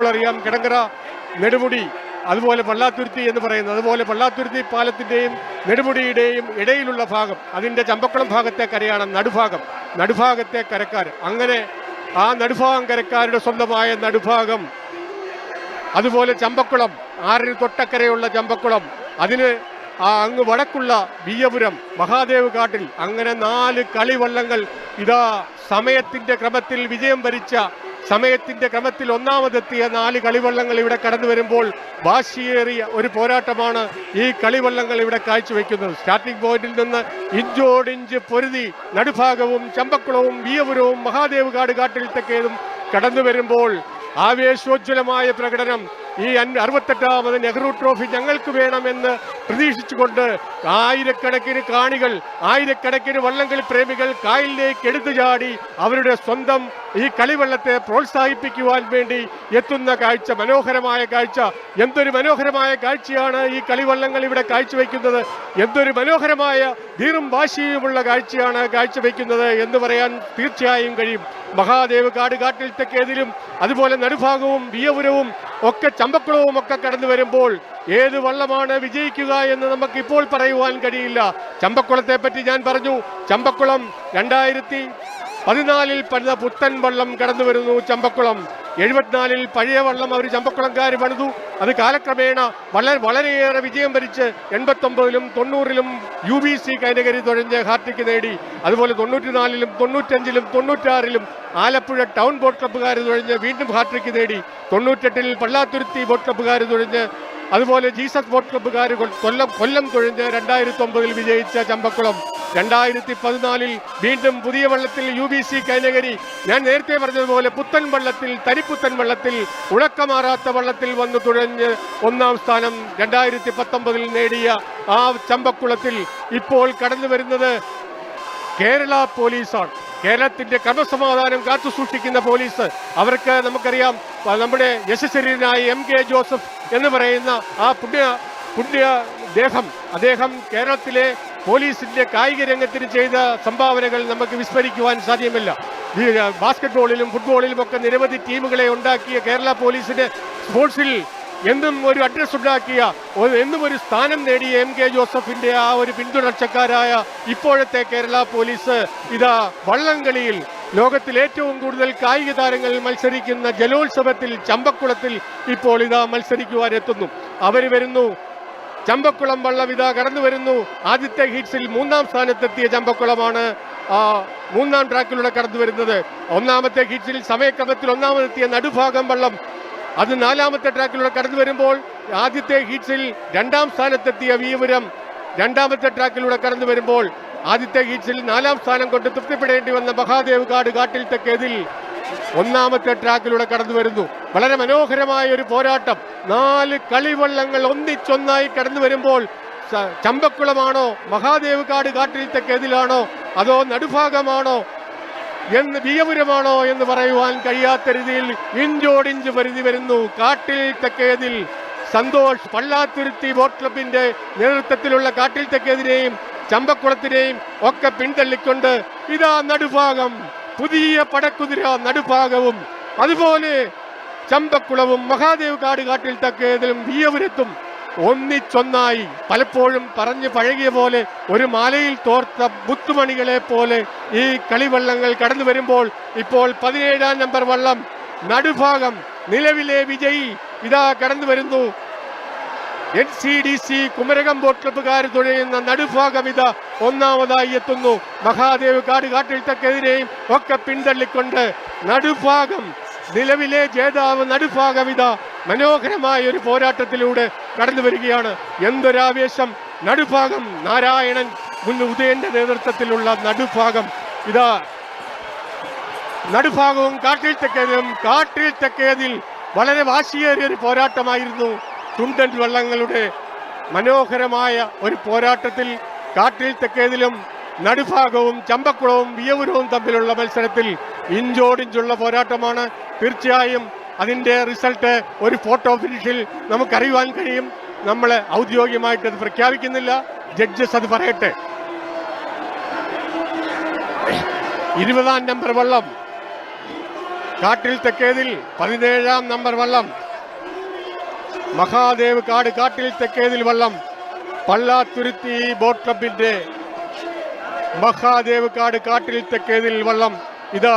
അറിയാം കിടങ്ങറ, നെടുമുടി, അതുപോലെ പള്ളാത്തുരുത്തി എന്ന് പറയുന്നത്. അതുപോലെ പള്ളാത്തുരുത്തി പാലത്തിൻ്റെയും നെടുമുടിയുടെയും ഇടയിലുള്ള ഭാഗം, അതിൻ്റെ ചമ്പക്കുളം ഭാഗത്തെ കരയാണ് നടുഭാഗം. നടുഭാഗത്തെ കരക്കാർ, അങ്ങനെ ആ നടുഭാഗം കരക്കാരുടെ സ്വന്തമായ നടുഭാഗം. അതുപോലെ ചമ്പക്കുളം, ആറിന് തൊട്ടക്കരയുള്ള ചമ്പക്കുളം, അതിന് അങ്ങ് വടക്കുള്ള വിയ്യപുരം, മഹാദേവ് കാട്ടിൽ, അങ്ങനെ 4 കളിവള്ളങ്ങൾ ഇതാ സമയത്തിൻ്റെ ക്രമത്തിൽ വിജയം വരിച്ച, സമയത്തിന്റെ ക്രമത്തിൽ ഒന്നാമതെത്തിയ 4 കളിവള്ളങ്ങൾ ഇവിടെ കടന്നു വരുമ്പോൾ വാശിയേറിയ ഒരു പോരാട്ടമാണ് ഈ കളിവള്ളങ്ങൾ ഇവിടെ കാഴ്ചവെക്കുന്നത്. സ്റ്റാർട്ടിംഗ് പോയിന്റിൽ നിന്ന് ഇഞ്ചോടിഞ്ച് പൊരുതി നടുഭാഗവും ചമ്പക്കുളവും വിയ്യപുരവും മഹാദേവ് കാട്ടിൽ തെക്കേതും കടന്നു വരുമ്പോൾ ആവേശോജ്വലമായ പ്രകടനം. ഈ 68ാമത് നെഹ്റു ട്രോഫി ഞങ്ങൾക്ക് വേണമെന്ന് പ്രതീക്ഷിച്ചുകൊണ്ട് ആയിരക്കണക്കിന് കാണികൾ, ആയിരക്കണക്കിന് വള്ളംകളി പ്രേമികൾ കായലിലേക്ക് എടുത്തു ചാടി അവരുടെ സ്വന്തം ഈ കളിവള്ളത്തെ പ്രോത്സാഹിപ്പിക്കുവാൻ വേണ്ടി എത്തുന്ന കാഴ്ച, മനോഹരമായ കാഴ്ച. എന്തൊരു മനോഹരമായ കാഴ്ചയാണ് ഈ കളിവള്ളങ്ങൾ ഇവിടെ കാഴ്ചവെക്കുന്നത്. എന്തൊരു മനോഹരമായ ധീറും വാശിയുമുള്ള കാഴ്ചയാണ് കാഴ്ചവെക്കുന്നത് എന്ന് പറയാൻ തീർച്ചയായും കഴിയും. മഹാദേവ് കാട്ടിൽ തെക്കേതിലും അതുപോലെ നടുഭാഗവും വിയ്യപുരവും ഒക്കെ ചമ്പക്കുളവും ഒക്കെ കടന്നു വരുമ്പോൾ ഏത് വള്ളമാണ് വിജയിക്കുക എന്ന് നമുക്ക് ഇപ്പോൾ പറയുവാൻ കഴിയില്ല. ചമ്പക്കുളത്തെ പറ്റി ഞാൻ പറഞ്ഞു. ചമ്പക്കുളം 2014 പണിത പുത്തൻ വള്ളം കടന്നു വരുന്നു. ചമ്പക്കുളം 74 പഴയ വള്ളം അവർ ചമ്പക്കുളംകാർ പണിതു. അത് കാലക്രമേണ വളരെയേറെ വിജയം വരിച്ച് 89ലും 90ലും UBC കാറ്റഗറി തുഴഞ്ഞ് ഹാർട്ടിക്ക് നേടി. അതുപോലെ 94ലും 95ലും 96ലും ആലപ്പുഴ ടൗൺ ബോട്ട് ക്ലബ്ബുകാർ തുഴഞ്ഞ് വീണ്ടും ഹാർട്ടിക്ക് നേടി. 98ൽ പള്ളാത്തുരുത്തി ബോട്ട് ക്ലബ്ബുകാർ തുഴഞ്ഞ്, അതുപോലെ ജീസസ് ബോട്ട് ക്ലബ്ബുകാർ കൊല്ലം തുഴഞ്ഞ് 2009ൽ വിജയിച്ച ചമ്പക്കുളം 2014ൽ വീണ്ടും പുതിയ വള്ളത്തിൽ UBC കാറ്റഗറി, ഞാൻ നേരത്തെ പറഞ്ഞതുപോലെ പുത്തൻ വള്ളത്തിൽ, തനിപ്പുത്തൻ വള്ളത്തിൽ, ഉണക്കമാറാത്ത വള്ളത്തിൽ വന്നു തുഴഞ്ഞ് 1ാം സ്ഥാനം 2019ൽ നേടിയ ആ ചമ്പക്കുളത്തിൽ ഇപ്പോൾ കടന്നു വരുന്നത് കേരള പോലീസാണ്. കേരളത്തിന്റെ ക്രമസമാധാനം കാത്തു സൂക്ഷിക്കുന്ന പോലീസ്. അവർക്ക് നമുക്കറിയാം, നമ്മുടെ യശസ്വരീനായ MK ജോസഫ് എന്ന് പറയുന്ന ആ പുണ്യ അദ്ദേഹം കേരളത്തിലെ പോലീസിന്റെ കായിക രംഗത്തിന് ചെയ്ത സംഭാവനകൾ നമുക്ക് വിസ്മരിക്കുവാൻ സാധ്യമല്ല. ബാസ്കറ്റ്ബോളിലും ഫുട്ബോളിലും ഒക്കെ നിരവധി ടീമുകളെ ഉണ്ടാക്കിയ കേരള പോലീസിന്റെ സ്പോർട്സിൽ എന്നും ഒരു അഡ്രസ് ഉണ്ടാക്കിയ, എന്നും ഒരു സ്ഥാനം നേടിയ MK ജോസഫിന്റെ ആ ഒരു പിന്തുടർച്ചക്കാരായ ഇപ്പോഴത്തെ കേരള പോലീസ് ഇതാ വള്ളംകളിയിൽ ലോകത്തിൽ ഏറ്റവും കൂടുതൽ കായിക താരങ്ങൾ മത്സരിക്കുന്ന ജലോത്സവത്തിൽ ചമ്പക്കുളത്തിൽ ഇപ്പോൾ ഇതാ മത്സരിക്കുവാൻ എത്തുന്നു. അവർ വരുന്നു. ചമ്പക്കുളം വള്ളം ഇതാ കടന്നു വരുന്നു. ആദ്യത്തെ ഹീറ്റ്സിൽ 3ാം സ്ഥാനത്തെത്തിയ ചമ്പക്കുളമാണ് 3ാം ട്രാക്കിലൂടെ കടന്നു വരുന്നത്. 1ാമത്തെ ഹീറ്റ്സിൽ സമയക്രമത്തിൽ 1ാമതെത്തിയ നടുഭാഗം വള്ളം അത് 4ാമത്തെ ട്രാക്കിലൂടെ കടന്നു വരുമ്പോൾ ആദ്യത്തെ ഹീറ്റ്സിൽ 2ാം സ്ഥാനത്തെത്തിയ വിയ്യപുരം 2ാമത്തെ ട്രാക്കിലൂടെ കടന്നു വരുമ്പോൾ ആദ്യത്തെ ഹീറ്റ്സിൽ 4ാം സ്ഥാനം കൊണ്ട് തൃപ്തിപ്പെടേണ്ടി വന്ന മഹാദേവ് കാട്ടിൽ തെക്കേതിൽ 1ാമത്തെ ട്രാക്കിലൂടെ കടന്നു വരുന്നു. വളരെ മനോഹരമായ ഒരു പോരാട്ടം. 4 കളിവള്ളങ്ങൾ ഒന്നിച്ചൊന്നായി കടന്നു വരുമ്പോൾ ചമ്പക്കുളമാണോ, മഹാദേവ് കാട്ടിൽ തെക്കേതിലാണോ, അതോ നടുഭാഗമാണോ എന്ന്, വിയ്യപുരമാണോ എന്ന് പറയുവാൻ കഴിയാത്ത രീതിയിൽ ഇഞ്ചോടിഞ്ച് പരിധി വരുന്നു. കാട്ടിൽ തെക്കേതിൽ സന്തോഷ് പള്ളാത്തുരുത്തി ബോട്ട് ക്ലബിന്റെ നേതൃത്വത്തിലുള്ള കാട്ടിൽ തെക്കേതിനെയും ചമ്പക്കുളത്തിനെയും ഒക്കെ പിന്തള്ളിക്കൊണ്ട് ഇതാ നടുഭാഗം, പുതിയ പടക്കുതിര നടുഭാഗവും, അതുപോലെ ചമ്പക്കുളവും മഹാദേവ് കാട്ടിൽ തെക്കേതിലും വിയ്യപുരത്തും ഒന്നിച്ചൊന്നായി പലപ്പോഴും പറഞ്ഞു പഴകിയ പോലെ ഒരു മാലയിൽ തോർത്ത മുത്തുമണികളെ പോലെ ഈ കളിവള്ളങ്ങൾ കടന്നു വരുമ്പോൾ ഇപ്പോൾ 17ാം നമ്പർ വള്ളം നടുഭാഗം നിലവിലെ വിജയി ഇതാ കടന്നു വരുന്നു. NCDC കുമരകം ബോട്ട് ക്ലബ്ബുകാർ തുഴയുന്ന നടുഭാഗം ഇതാ 1ാമതായി എത്തുന്നു. മഹാദേവ് കാട്ടിൽ തെക്കെതിരെയും ഒക്കെ പിന്തള്ളിക്കൊണ്ട് നടുഭാഗം നിലവിലെ ജേതാവ് നടുഭാഗം ഇതാ മനോഹരമായ ഒരു പോരാട്ടത്തിലൂടെ കടന്നു വരികയാണ്. എന്തൊരാവേശം! നടുഭാഗം നാരായണൻ ഉദയന്റെ നേതൃത്വത്തിലുള്ള നടുഭാഗം ഇതാ നടുഭാഗവും കാട്ടിൽ തെക്കേതിൽ വളരെ വാശിയേറിയ ഒരു പോരാട്ടമായിരുന്നു. ചുണ്ടൻ വള്ളങ്ങളുടെ മനോഹരമായ ഒരു പോരാട്ടത്തിൽ കാട്ടിൽ തെക്കേതിലും നടുഭാഗവും ചമ്പക്കുളവും വിയ്യപുരവും തമ്മിലുള്ള മത്സരത്തിൽ ഇഞ്ചോടിഞ്ചുള്ള പോരാട്ടമാണ്. തീർച്ചയായും അതിൻ്റെ റിസൾട്ട് ഒരു ഫോട്ടോ ഫിനിഷിൽ നമുക്കറിയുവാൻ കഴിയും. നമ്മൾ ഔദ്യോഗികമായിട്ട് അത് പ്രഖ്യാപിക്കുന്നില്ല, ജഡ്ജസ് അത് പറയട്ടെ. 20ാം നമ്പർ വള്ളം കാട്ടിൽ തെക്കേതിൽ 17-ാം നമ്പർ വള്ളം മഹാദേവ് കാട് കാട്ടിൽ തെക്കേതിൽ വള്ളം പള്ളാത്തുരുത്തി ബോട്ട് ക്ലബിന്റെ മഹാദേവ് കാട് കാട്ടിൽ തെക്കേതിൽ വള്ളം ഇതാ